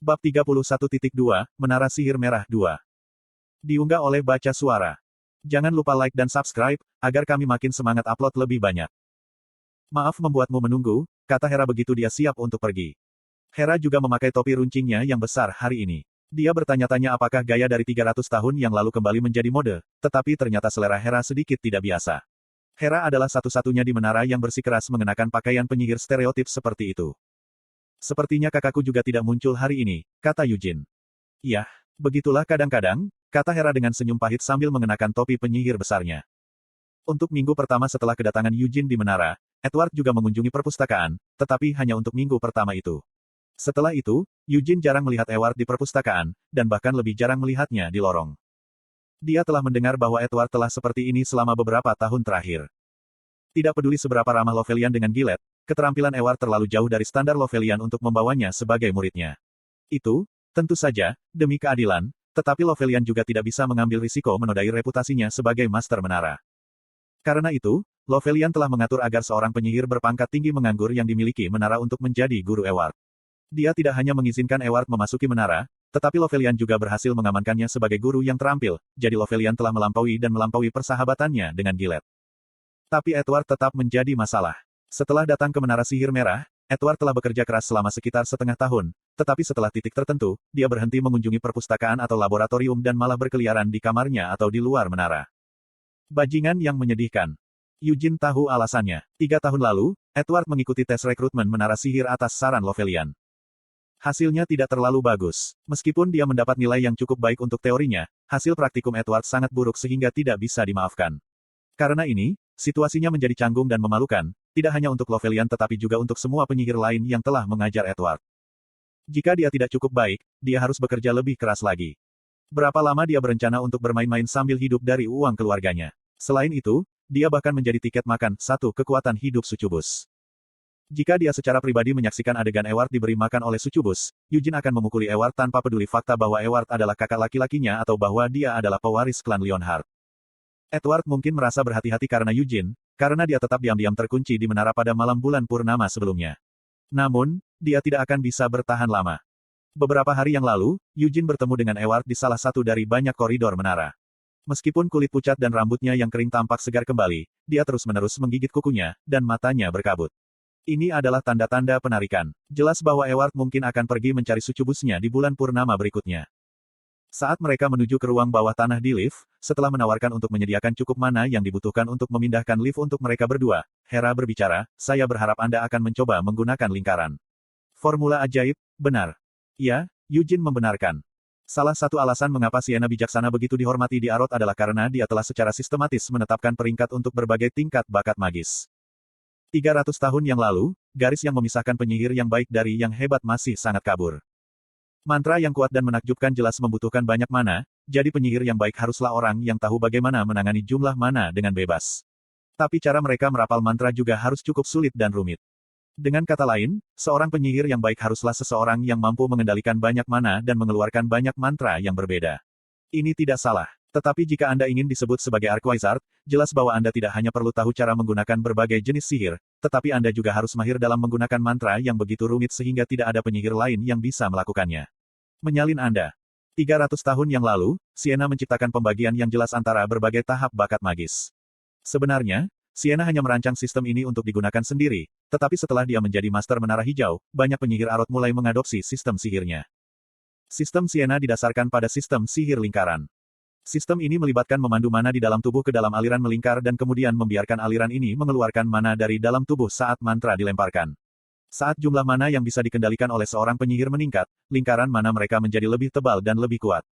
Bab 31.2, Menara Sihir Merah 2. Diunggah oleh Baca Suara. Jangan lupa like dan subscribe, agar kami makin semangat upload lebih banyak. Maaf membuatmu menunggu, kata Hera begitu dia siap untuk pergi. Hera juga memakai topi runcingnya yang besar hari ini. Dia bertanya-tanya apakah gaya dari 300 tahun yang lalu kembali menjadi mode, tetapi ternyata selera Hera sedikit tidak biasa. Hera adalah satu-satunya di menara yang bersikeras mengenakan pakaian penyihir stereotip seperti itu. Sepertinya kakakku juga tidak muncul hari ini, kata Yujin. Yah, begitulah kadang-kadang, kata Hera dengan senyum pahit sambil mengenakan topi penyihir besarnya. Untuk minggu pertama setelah kedatangan Yujin di menara, Edward juga mengunjungi perpustakaan, tetapi hanya untuk minggu pertama itu. Setelah itu, Yujin jarang melihat Edward di perpustakaan, dan bahkan lebih jarang melihatnya di lorong. Dia telah mendengar bahwa Edward telah seperti ini selama beberapa tahun terakhir. Tidak peduli seberapa ramah Lovelian dengan Gillette, keterampilan Edward terlalu jauh dari standar Lovelian untuk membawanya sebagai muridnya. Itu, tentu saja, demi keadilan, tetapi Lovelian juga tidak bisa mengambil risiko menodai reputasinya sebagai master menara. Karena itu, Lovelian telah mengatur agar seorang penyihir berpangkat tinggi menganggur yang dimiliki menara untuk menjadi guru Edward. Dia tidak hanya mengizinkan Edward memasuki menara, tetapi Lovelian juga berhasil mengamankannya sebagai guru yang terampil, jadi Lovelian telah melampaui persahabatannya dengan Gillette. Tapi Edward tetap menjadi masalah. Setelah datang ke Menara Sihir Merah, Edward telah bekerja keras selama sekitar setengah tahun, tetapi setelah titik tertentu, dia berhenti mengunjungi perpustakaan atau laboratorium dan malah berkeliaran di kamarnya atau di luar menara. Bajingan yang menyedihkan. Yujin tahu alasannya. 3 tahun lalu, Edward mengikuti tes rekrutmen Menara Sihir atas saran Lovelian. Hasilnya tidak terlalu bagus. Meskipun dia mendapat nilai yang cukup baik untuk teorinya, hasil praktikum Edward sangat buruk sehingga tidak bisa dimaafkan. Karena ini, situasinya menjadi canggung dan memalukan, tidak hanya untuk Lovelian tetapi juga untuk semua penyihir lain yang telah mengajar Edward. Jika dia tidak cukup baik, dia harus bekerja lebih keras lagi. Berapa lama dia berencana untuk bermain-main sambil hidup dari uang keluarganya? Selain itu, dia bahkan menjadi tiket makan satu kekuatan hidup Sucubus. Jika dia secara pribadi menyaksikan adegan Edward diberi makan oleh Sucubus, Yujin akan memukuli Edward tanpa peduli fakta bahwa Edward adalah kakak laki-lakinya atau bahwa dia adalah pewaris klan Leonhardt. Edward mungkin merasa berhati-hati karena Yujin, karena dia tetap diam-diam terkunci di menara pada malam bulan purnama sebelumnya. Namun, dia tidak akan bisa bertahan lama. Beberapa hari yang lalu, Yujin bertemu dengan Edward di salah satu dari banyak koridor menara. Meskipun kulit pucat dan rambutnya yang kering tampak segar kembali, dia terus-menerus menggigit kukunya, dan matanya berkabut. Ini adalah tanda-tanda penarikan. Jelas bahwa Edward mungkin akan pergi mencari Sucubusnya di bulan purnama berikutnya. Saat mereka menuju ke ruang bawah tanah di lift, setelah menawarkan untuk menyediakan cukup mana yang dibutuhkan untuk memindahkan lift untuk mereka berdua, Hera berbicara, saya berharap Anda akan mencoba menggunakan lingkaran. Formula ajaib, benar. Ya, Yujin membenarkan. Salah satu alasan mengapa Sienna bijaksana begitu dihormati di Arot adalah karena dia telah secara sistematis menetapkan peringkat untuk berbagai tingkat bakat magis. 300 tahun yang lalu, garis yang memisahkan penyihir yang baik dari yang hebat masih sangat kabur. Mantra yang kuat dan menakjubkan jelas membutuhkan banyak mana, jadi penyihir yang baik haruslah orang yang tahu bagaimana menangani jumlah mana dengan bebas. Tapi cara mereka merapal mantra juga harus cukup sulit dan rumit. Dengan kata lain, seorang penyihir yang baik haruslah seseorang yang mampu mengendalikan banyak mana dan mengeluarkan banyak mantra yang berbeda. Ini tidak salah. Tetapi jika Anda ingin disebut sebagai Archwizard, jelas bahwa Anda tidak hanya perlu tahu cara menggunakan berbagai jenis sihir, tetapi Anda juga harus mahir dalam menggunakan mantra yang begitu rumit sehingga tidak ada penyihir lain yang bisa melakukannya. Menyalin Anda. 300 tahun yang lalu, Sienna menciptakan pembagian yang jelas antara berbagai tahap bakat magis. Sebenarnya, Sienna hanya merancang sistem ini untuk digunakan sendiri, tetapi setelah dia menjadi master menara hijau, banyak penyihir Arot mulai mengadopsi sistem sihirnya. Sistem Sienna didasarkan pada sistem sihir lingkaran. Sistem ini melibatkan memandu mana di dalam tubuh ke dalam aliran melingkar dan kemudian membiarkan aliran ini mengeluarkan mana dari dalam tubuh saat mantra dilemparkan. Saat jumlah mana yang bisa dikendalikan oleh seorang penyihir meningkat, lingkaran mana mereka menjadi lebih tebal dan lebih kuat.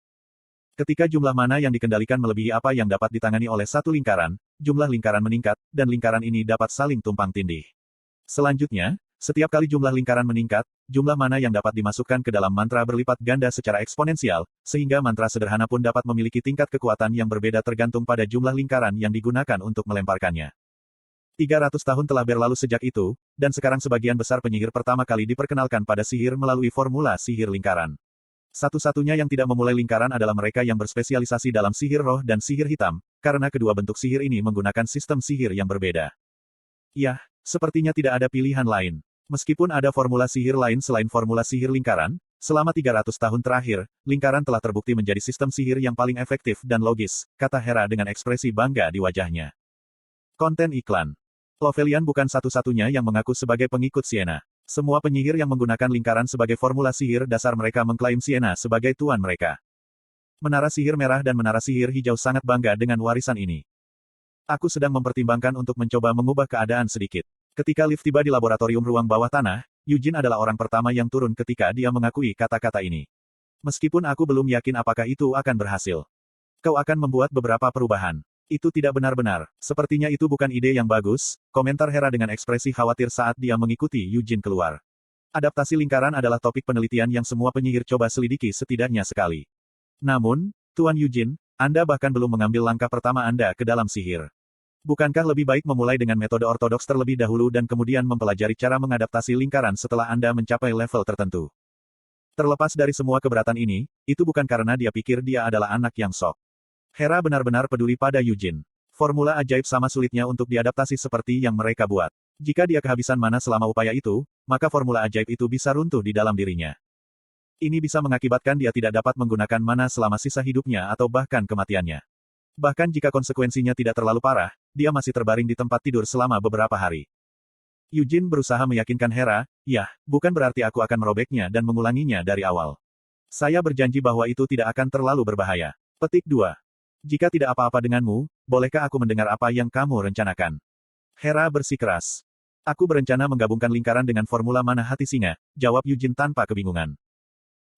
Ketika jumlah mana yang dikendalikan melebihi apa yang dapat ditangani oleh satu lingkaran, jumlah lingkaran meningkat, dan lingkaran ini dapat saling tumpang tindih. Selanjutnya, setiap kali jumlah lingkaran meningkat, jumlah mana yang dapat dimasukkan ke dalam mantra berlipat ganda secara eksponensial, sehingga mantra sederhana pun dapat memiliki tingkat kekuatan yang berbeda tergantung pada jumlah lingkaran yang digunakan untuk melemparkannya. 300 tahun telah berlalu sejak itu, dan sekarang sebagian besar penyihir pertama kali diperkenalkan pada sihir melalui formula sihir lingkaran. Satu-satunya yang tidak memulai lingkaran adalah mereka yang berspesialisasi dalam sihir roh dan sihir hitam, karena kedua bentuk sihir ini menggunakan sistem sihir yang berbeda. Yah, sepertinya tidak ada pilihan lain. Meskipun ada formula sihir lain selain formula sihir lingkaran, selama 300 tahun terakhir, lingkaran telah terbukti menjadi sistem sihir yang paling efektif dan logis, kata Hera dengan ekspresi bangga di wajahnya. Konten iklan. Lovelian bukan satu-satunya yang mengaku sebagai pengikut Sienna. Semua penyihir yang menggunakan lingkaran sebagai formula sihir dasar mereka mengklaim Sienna sebagai tuan mereka. Menara sihir merah dan menara sihir hijau sangat bangga dengan warisan ini. Aku sedang mempertimbangkan untuk mencoba mengubah keadaan sedikit. Ketika lift tiba di laboratorium ruang bawah tanah, Eugene adalah orang pertama yang turun ketika dia mengakui kata-kata ini. Meskipun aku belum yakin apakah itu akan berhasil. Kau akan membuat beberapa perubahan. Itu tidak benar-benar. Sepertinya itu bukan ide yang bagus, komentar Hera dengan ekspresi khawatir saat dia mengikuti Eugene keluar. Adaptasi lingkaran adalah topik penelitian yang semua penyihir coba selidiki setidaknya sekali. Namun, Tuan Eugene, Anda bahkan belum mengambil langkah pertama Anda ke dalam sihir. Bukankah lebih baik memulai dengan metode ortodoks terlebih dahulu dan kemudian mempelajari cara mengadaptasi lingkaran setelah Anda mencapai level tertentu? Terlepas dari semua keberatan ini, itu bukan karena dia pikir dia adalah anak yang sok. Hera benar-benar peduli pada Eugene. Formula ajaib sama sulitnya untuk diadaptasi seperti yang mereka buat. Jika dia kehabisan mana selama upaya itu, maka formula ajaib itu bisa runtuh di dalam dirinya. Ini bisa mengakibatkan dia tidak dapat menggunakan mana selama sisa hidupnya atau bahkan kematiannya. Bahkan jika konsekuensinya tidak terlalu parah, dia masih terbaring di tempat tidur selama beberapa hari. Eugene berusaha meyakinkan Hera, "Yah, bukan berarti aku akan merobeknya dan mengulanginya dari awal. Saya berjanji bahwa itu tidak akan terlalu berbahaya." Petik 2. Jika tidak apa-apa denganmu, bolehkah aku mendengar apa yang kamu rencanakan? Hera bersikeras. Aku berencana menggabungkan lingkaran dengan formula mana hati singa, jawab Eugene tanpa kebingungan.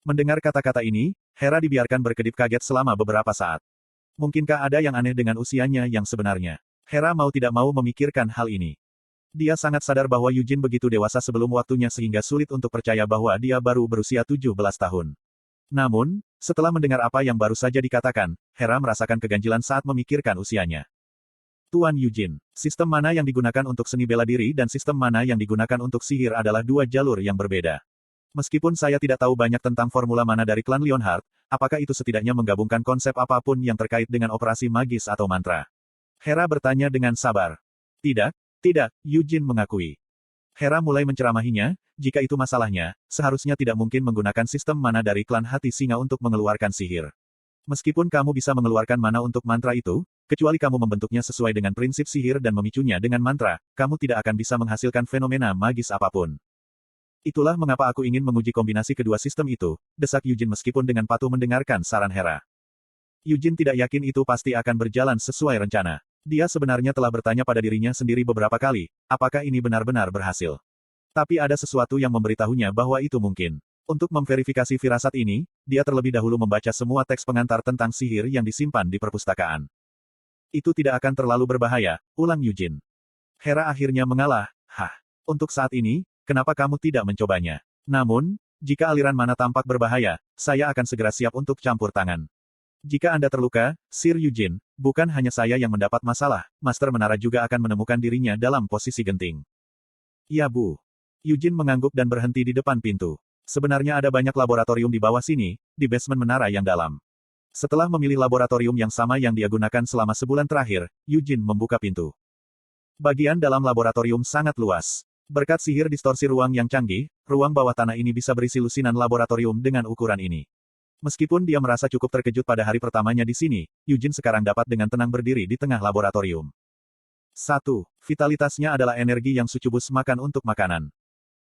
Mendengar kata-kata ini, Hera dibiarkan berkedip kaget selama beberapa saat. Mungkinkah ada yang aneh dengan usianya yang sebenarnya? Hera mau tidak mau memikirkan hal ini. Dia sangat sadar bahwa Eugene begitu dewasa sebelum waktunya sehingga sulit untuk percaya bahwa dia baru berusia 17 tahun. Namun, setelah mendengar apa yang baru saja dikatakan, Hera merasakan keganjilan saat memikirkan usianya. Tuan Eugene, sistem mana yang digunakan untuk seni bela diri dan sistem mana yang digunakan untuk sihir adalah dua jalur yang berbeda. Meskipun saya tidak tahu banyak tentang formula mana dari klan Leonhardt, apakah itu setidaknya menggabungkan konsep apapun yang terkait dengan operasi magis atau mantra? Hera bertanya dengan sabar. Tidak, Eugene mengakui. Hera mulai menceramahinya, jika itu masalahnya, seharusnya tidak mungkin menggunakan sistem mana dari klan hati singa untuk mengeluarkan sihir. Meskipun kamu bisa mengeluarkan mana untuk mantra itu, kecuali kamu membentuknya sesuai dengan prinsip sihir dan memicunya dengan mantra, kamu tidak akan bisa menghasilkan fenomena magis apapun. Itulah mengapa aku ingin menguji kombinasi kedua sistem itu, desak Eugene meskipun dengan patuh mendengarkan saran Hera. Eugene tidak yakin itu pasti akan berjalan sesuai rencana. Dia sebenarnya telah bertanya pada dirinya sendiri beberapa kali, apakah ini benar-benar berhasil. Tapi ada sesuatu yang memberitahunya bahwa itu mungkin. Untuk memverifikasi firasat ini, dia terlebih dahulu membaca semua teks pengantar tentang sihir yang disimpan di perpustakaan. Itu tidak akan terlalu berbahaya, ulang Eugene. Hera akhirnya mengalah, untuk saat ini, kenapa kamu tidak mencobanya? Namun, jika aliran mana tampak berbahaya, saya akan segera siap untuk campur tangan. Jika Anda terluka, Sir Eugene, bukan hanya saya yang mendapat masalah, Master Menara juga akan menemukan dirinya dalam posisi genting. Ya Bu. Eugene mengangguk dan berhenti di depan pintu. Sebenarnya ada banyak laboratorium di bawah sini, di basement menara yang dalam. Setelah memilih laboratorium yang sama yang dia gunakan selama sebulan terakhir, Eugene membuka pintu. Bagian dalam laboratorium sangat luas. Berkat sihir distorsi ruang yang canggih, ruang bawah tanah ini bisa berisi lusinan laboratorium dengan ukuran ini. Meskipun dia merasa cukup terkejut pada hari pertamanya di sini, Eugene sekarang dapat dengan tenang berdiri di tengah laboratorium. 1. Vitalitasnya adalah energi yang sucubus makan untuk makanan.